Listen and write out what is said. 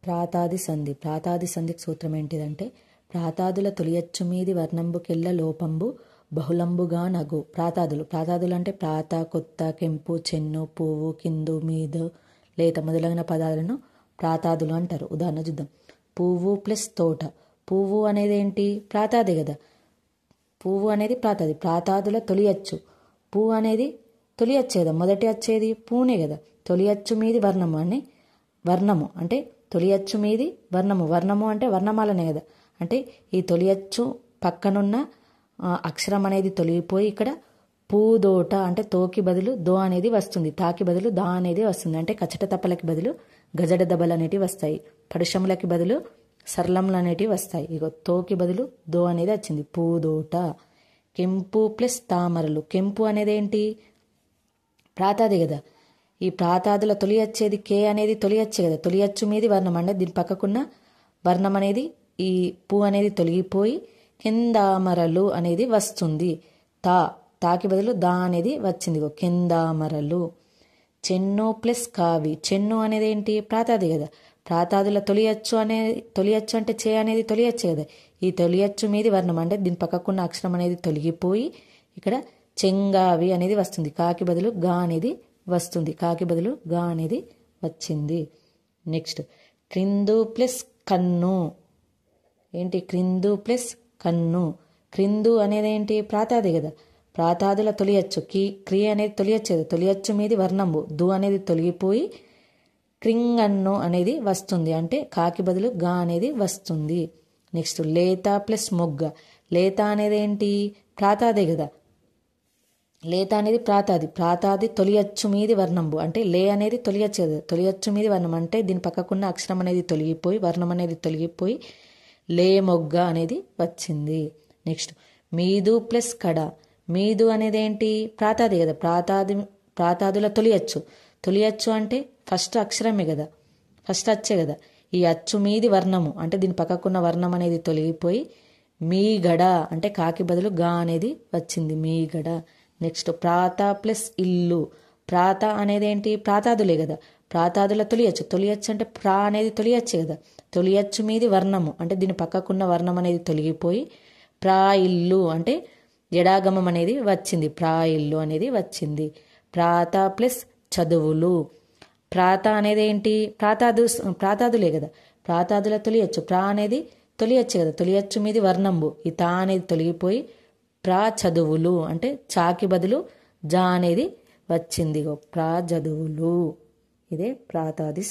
ప్రాతాది సంధి. ప్రాతాది సంధికి సూత్రం ఏంటిదంటే ప్రాతాదుల తొలియచ్చు మీది వర్ణంబుకెల్ల లోపంబు బహుళంబుగా నగు. ప్రాతాదులు అంటే ప్రాత, కొత్త, కెంపు, చెన్ను, పువ్వు, కిందు, మీదు, లేత మొదలైన పదాలను ప్రాతాదులు అంటారు. ఉదాహరణ చూద్దాం. పువ్వు ప్లస్ తోట. పువ్వు అనేది ఏంటి? ప్రాతాది కదా. పువ్వు అనేది ప్రాతాది. ప్రాతాదుల తొలియచ్చు. పువ్వు అనేది తొలియచ్చు కదా, మొదటి వచ్చేది పూనే కదా. తొలియచ్చు మీది వర్ణము అని వర్ణము అంటే తొలియచ్చు మీది వర్ణము. వర్ణము అంటే వర్ణమాలనే కదా. అంటే ఈ తొలియచ్చు పక్కనున్న అక్షరం అనేది తొలగిపోయి ఇక్కడ పూదోట అంటే తోకి బదులు దో అనేది వస్తుంది. తాకి బదులు దా అనేది వస్తుంది. అంటే కచట తప్పలకి బదులు గజడ దబలు అనేటివి వస్తాయి. పడుషములకి బదులు సరళములు అనేటివి వస్తాయి. ఇగో తోకి బదులు దో అనేది వచ్చింది. పూదోట. కెంపు ప్లస్ తామరలు. కెంపు అనేది ఏంటి? ప్రాతాది కదా. ఈ ప్రాతాదుల తొలి వచ్చేది కే అనేది తొలి వచ్చే కదా. తొలి అచ్చు మీది వర్ణం అంటే దీని పక్కకున్న వర్ణం అనేది ఈ పూ అనేది తొలగిపోయి కిందామరలు అనేది వస్తుంది. తాకి బదులు దా అనేది వచ్చింది. కిందామరలు. చెన్ను ప్లస్ కావి. చెన్ను అనేది ఏంటి? ప్రాతాది కదా. ప్రాతాదుల తొలియచ్చు అంటే చే అనేది తొలియచ్చు కదా. ఈ తొలియచ్చు మీది వర్ణం అంటే దీని పక్కకున్న అక్షరం అనేది తొలగిపోయి ఇక్కడ చెంగావి అనేది వస్తుంది. కాకి బదులు గా అనేది వస్తుంది. కాకి బదులు గా అనేది వచ్చింది. నెక్స్ట్ క్రిందు ప్లస్ కన్ను. ఏంటి? క్రిందు ప్లస్ కన్ను. క్రిందు అనేది ఏంటి? ప్రాతాది కదా. ప్రాతాదుల తొలియచ్చు. క్రి అనేది తొలియచ్చు కదా. తొలియచ్చు మీది వర్ణంబు. దు అనేది తొలగిపోయి క్రింగన్ను అనేది వస్తుంది. అంటే కాకి బదులు గా అనేది వస్తుంది. నెక్స్ట్ లేత ప్లస్ మొగ్గ. లేత అనేది ఏంటి? ప్రాతాదే కదా. లేత అనేది ప్రాతాది తొలియచ్చు మీది వర్ణంబు. అంటే లే అనేది తొలియచ్చు కదా. తొలియచ్చు మీది వర్ణం అంటే దీని పక్కకున్న అక్షరం అనేది తొలగిపోయి వర్ణం అనేది తొలగిపోయి లే మొగ్గ అనేది వచ్చింది. నెక్స్ట్ మీదు ప్లస్ కడ. మీదు అనేది ఏంటి? ప్రాతాది కదా. ప్రాతాదుల తొలియచ్చు. తొలియచ్చు అంటే ఫస్ట్ అక్షరమే కదా, ఫస్ట్ అచ్చే కదా. ఈ అచ్చు మీది వర్ణము అంటే దీని పక్కకున్న వర్ణం అనేది తొలగిపోయి మీగడ అంటే కాకి బదులు గా అనేది వచ్చింది. మీగడ. నెక్స్ట్ ప్రాత ప్లస్ ఇల్లు. ప్రాత అనేది ఏంటి? ప్రాతాదులే కదా. ప్రాతాదుల తొలియచ్చు అంటే ప్రా అనేది తొలియచ్చే కదా. తొలియచ్చు మీది వర్ణము అంటే దీని పక్కకున్న వర్ణం అనేది తొలగిపోయి ప్రా ఇల్లు అంటే ఎడాగమం అనేది వచ్చింది. ప్రా ఇల్లు అనేది వచ్చింది. ప్రాత ప్లస్ చదువులు. ప్రాత అనేది ఏంటి? ప్రాతాదులే కదా. ప్రాతాదుల తొలియచ్చు. ప్రా అనేది తొలియచ్చు కదా. తొలియచ్చు మీది వర్ణంబు. ఈ తా అనేది తొలగిపోయి ప్రా చదువులు అంటే చాకి బదులు జా అనేది వచ్చింది. ప్రా చదువులు. ఇదే ప్రాతాది.